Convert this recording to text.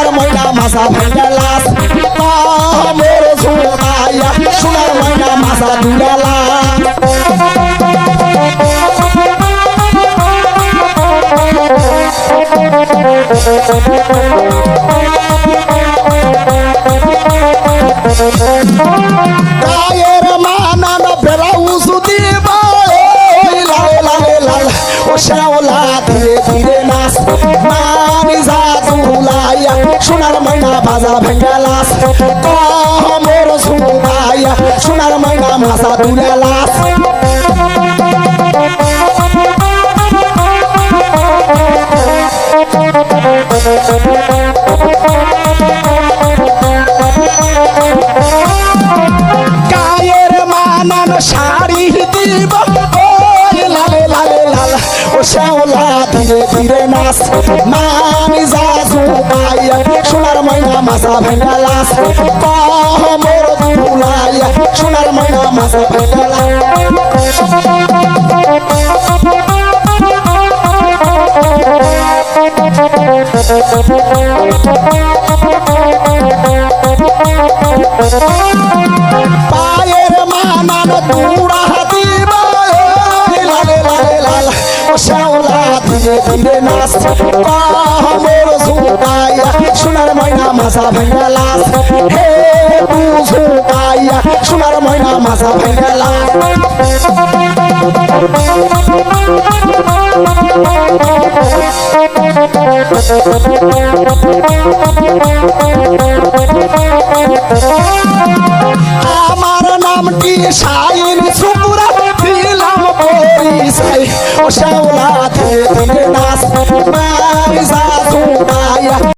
সোনার ময়না মাসা ভাঙ্গালাস মোর সুমাইয়া সোনার ময়না মাসা দুলালা গায়ের মানান ব্লাউজ দিবা লাল লাল লাল ও শ্যাওলা ধীরে ধীরে নাচ নানি জাদুলাইয়া সোনার ময়না বাজা ভাঙ্গালাস মোর সুমাইয়া সোনার ময়না মাসা দুলালাস গায়ের মানান শাড়ি দিব লাল লাল লাল ও শ্যাওলা ধীরে ধীরে নাচ নানি জাদুলাইয়া সোনার ময়না মাসা ভাঙ্গালাস মোর দুলাইয়া সোনার ময়না মাসা ভাঙ্গালাস পায়ের মানান তুড়া দিব লাল লাল লাল ও শ্যাওলা ধীরে ধীরে নাচ মোর সুমাইয়া সোনার ময়না মাসা ভাঙ্গালাস হে সুমাইয়া সোনার ময়না মাসা ভাঙ্গালাস আমার নামটি শাইন সুপুরা দিলাম পরিচয় ও